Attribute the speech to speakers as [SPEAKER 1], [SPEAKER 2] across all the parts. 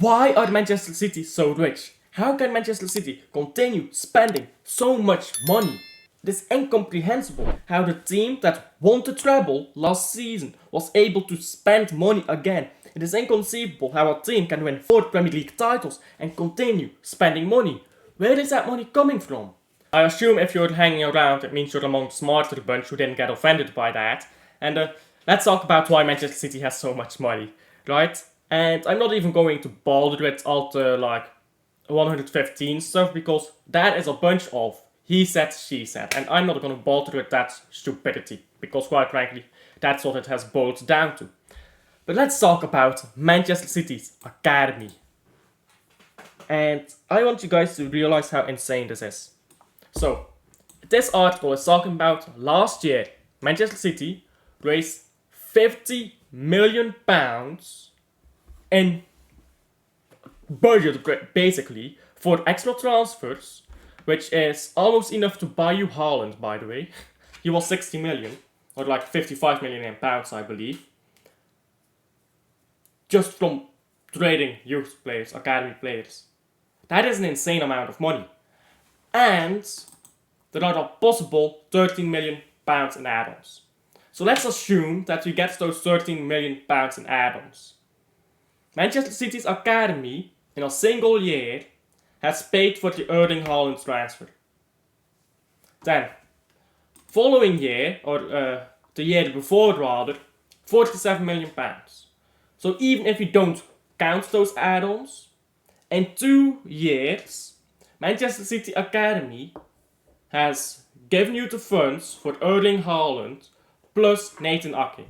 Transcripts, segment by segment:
[SPEAKER 1] Why are Manchester City so rich? How can Manchester City continue spending so much money? It is incomprehensible how the team that won the treble last season was able to spend money again. It is inconceivable how a team can win 4 Premier League titles and continue spending money. Where is that money coming from? I assume if you're hanging around, it means you're among the smarter bunch who didn't get offended by that. And let's talk about why Manchester City has so much money, right? And I'm not even going to bother with all the 115 stuff because that is a bunch of he said, she said, and I'm not gonna bother with that stupidity because quite frankly, that's what it has boiled down to. But let's talk about Manchester City's academy. And I want you guys to realize how insane this is. So, this article is talking about last year, Manchester City raised £50 million in budget, basically, for extra transfers, which is almost enough to buy you Haaland, by the way. He was 60 million, or like 55 million in pounds, I believe. Just from trading youth players, academy players. That is an insane amount of money. And there are a possible 13 million pounds in add-ons. So let's assume that we get those 13 million pounds in add-ons. Manchester City's academy, in a single year, has paid for the Erling Haaland transfer. Then, following year, or the year before rather, 47 million pounds. So even if you don't count those add-ons, in 2 years, Manchester City Academy has given you the funds for Erling Haaland plus Nathan Ake.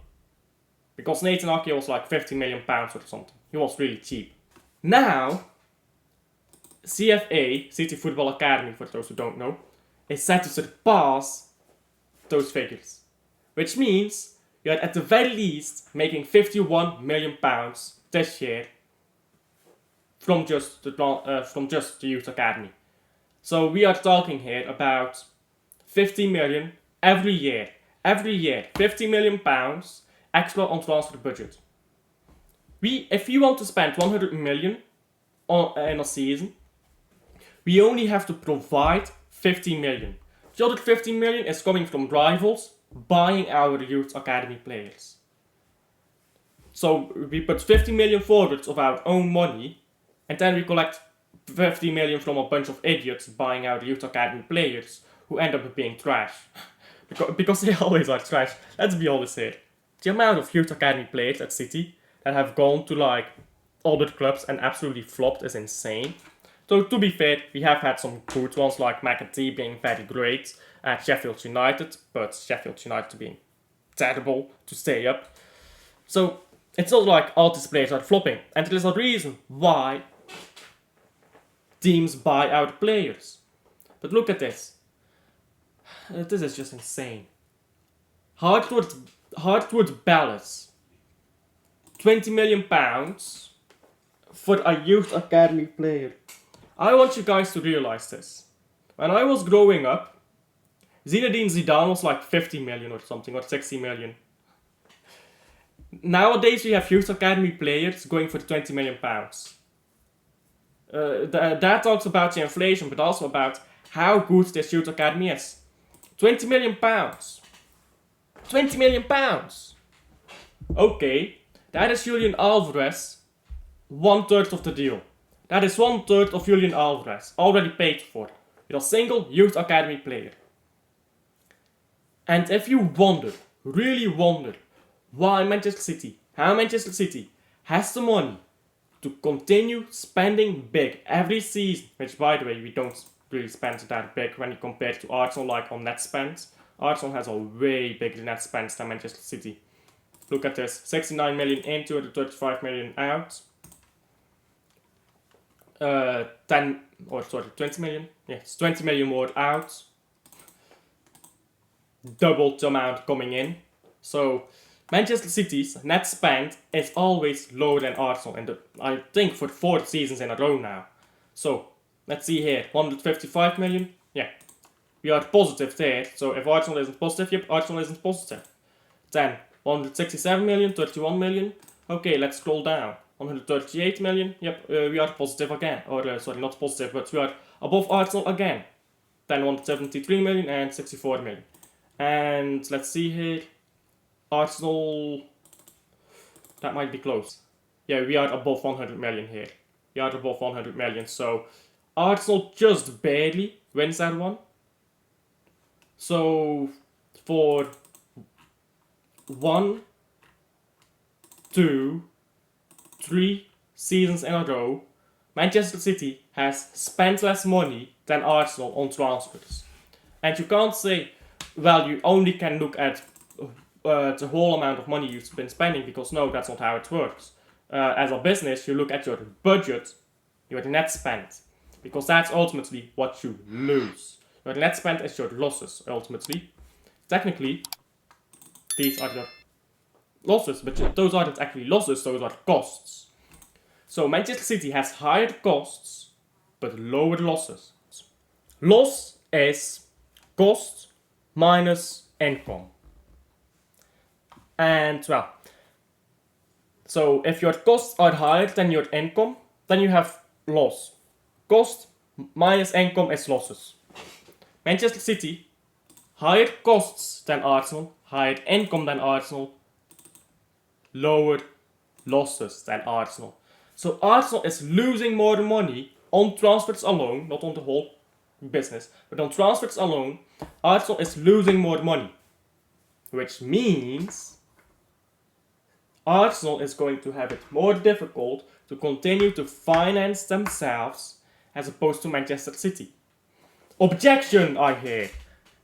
[SPEAKER 1] Because Nathan Ake was like 50 million pounds or something. He was really cheap. Now, CFA, City Football Academy, for those who don't know, is set to surpass those figures. Which means you're at the very least making 51 million pounds this year from just the youth academy. So we are talking here about 50 million every year. Every year, 50 million pounds extra on transfer budget. If you want to spend 100 million in a season, we only have to provide 50 million. The other 50 million is coming from rivals buying our youth academy players. So we put 50 million forwards of our own money, and then we collect 50 million from a bunch of idiots buying our youth academy players who end up being trash. because they always are trash. Let's be honest here. The amount of youth academy players at City that have gone to other clubs and absolutely flopped is insane. So to be fair, we have had some good ones like McAtee being very great at Sheffield United, but Sheffield United being terrible to stay up. So it's not like all these players are flopping, and there is a reason why teams buy out players. But look at this. This is just insane. Hardwood Palace, 20 million pounds for a youth academy player. I want you guys to realize this. When I was growing up, Zinedine Zidane was like 50 million or something, or 60 million. Nowadays we have youth academy players going for 20 million pounds. That talks about the inflation, but also about how good this youth academy is. 20 million pounds. 20 million pounds. Okay, that is Julian Alvarez, 1/3 of the deal. That is 1/3 of Julian Alvarez, already paid for, with a single youth academy player. And if you wonder, really wonder, why how Manchester City has the money to continue spending big every season, which by the way, we don't really spend that big when you compare to Arsenal, on net spend. Arsenal has a way bigger net spend than Manchester City. Look at this, 69 million in, 235 million out. 20 million. Yes, 20 million more out. Double the amount coming in. So Manchester City's net spend is always lower than Arsenal, and I think for 4 seasons in a row now. So let's see here, 155 million. Yeah, we are positive there. So if Arsenal isn't positive, yep, Arsenal isn't positive. Then 167 million, 31 million. Okay, let's scroll down. 138 million. Yep, we are positive again. Or, sorry, not positive, but we are above Arsenal again. Then 173 million and 64 million. And let's see here. Arsenal, that might be close. Yeah, we are above 100 million here. We are above 100 million, so Arsenal just barely wins that one. So, for 1, 2, 3 seasons in a row, Manchester City has spent less money than Arsenal on transfers. And you can't say, well, you only can look at the whole amount of money you've been spending, because no, that's not how it works. As a business, you look at your budget, your net spend, because that's ultimately what you lose. Your net spend is your losses, ultimately. Technically, these are your losses, but those aren't actually losses, those are costs. So Manchester City has higher costs, but lower losses. Loss is cost minus income. And well, so if your costs are higher than your income, then you have loss. Cost minus income is losses. Manchester City, higher costs than Arsenal, higher income than Arsenal, lower losses than Arsenal. So Arsenal is losing more money on transfers alone, not on the whole business, but on transfers alone, Arsenal is losing more money. Which means Arsenal is going to have it more difficult to continue to finance themselves as opposed to Manchester City. Objection, I hear.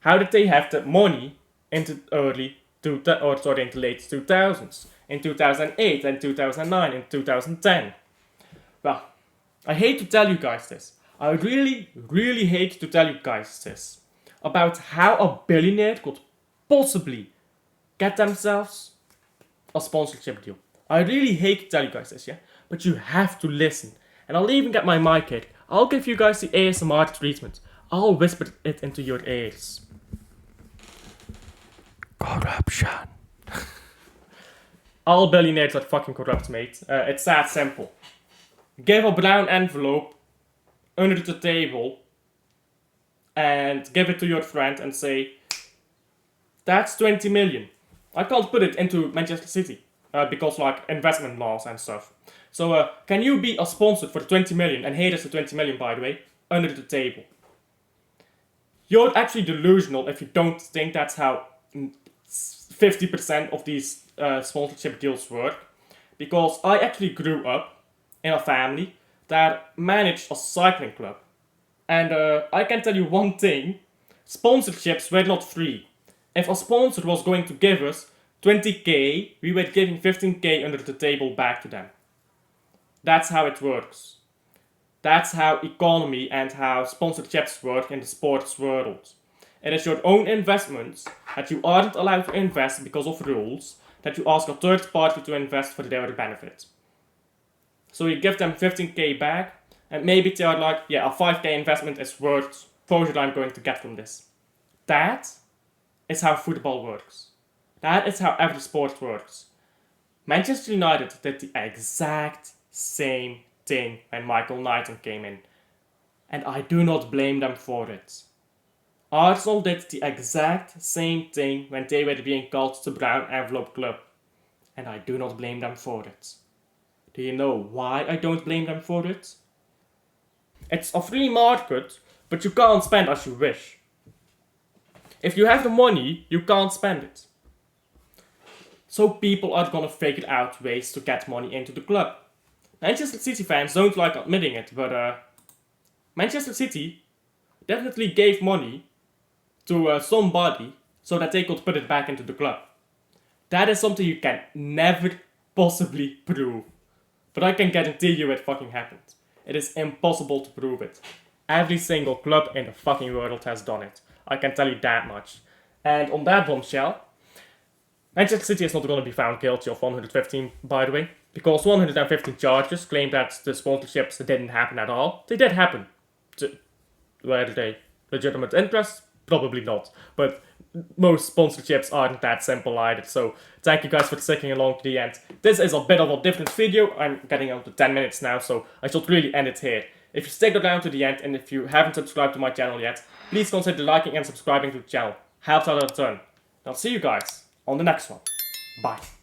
[SPEAKER 1] How did they have the money into late 2000s, in 2008 and 2009 and 2010? Well, I hate to tell you guys this. I really, really hate to tell you guys this about how a billionaire could possibly get themselves a sponsorship deal. I really hate to tell you guys this, yeah? But you have to listen. And I'll even get my mic here. I'll give you guys the ASMR treatment. I'll whisper it into your ears. Corruption. All billionaires are fucking corrupt, mate. It's that simple. Give a brown envelope under the table and give it to your friend and say, that's 20 million. I can't put it into Manchester City because like investment laws and stuff. So can you be a sponsor for 20 million? And here is the 20 million, by the way, under the table. You're actually delusional if you don't think that's how 50% of these sponsorship deals work. Because I actually grew up in a family that managed a cycling club. And I can tell you one thing, sponsorships were not free. If a sponsor was going to give us 20k, we were giving 15k under the table back to them. That's how it works. That's how economy and how sponsorships work in the sports world. It is your own investments that you aren't allowed to invest because of rules, that you ask a third party to invest for their benefit. So you give them 15k back, and maybe they are like, yeah, a 5k investment is worth exposure I'm going to get from this. That is how football works. That is how every sport works. Manchester United did the exact same thing when Michael Knighton came in. And I do not blame them for it. Arsenal did the exact same thing when they were being called the Brown Envelope Club. And I do not blame them for it. Do you know why I don't blame them for it? It's a free market, but you can't spend as you wish. If you have the money, you can't spend it. So people are gonna figure out ways to get money into the club. Manchester City fans don't like admitting it, but Manchester City definitely gave money to somebody so that they could put it back into the club. That is something you can never possibly prove. But I can guarantee you it fucking happened. It is impossible to prove it. Every single club in the fucking world has done it. I can tell you that much. And on that bombshell, Manchester City is not going to be found guilty of 115, by the way, because 115 charges claim that the sponsorships didn't happen at all. They did happen. Were they legitimate interest? Probably not. But most sponsorships aren't that simple either. So thank you guys for sticking along to the end. This is a bit of a different video. I'm getting up to 10 minutes now, so I should really end it here. If you stick around to the end and if you haven't subscribed to my channel yet, please consider liking and subscribing to the channel. Helps out a ton. I'll see you guys on the next one. Bye.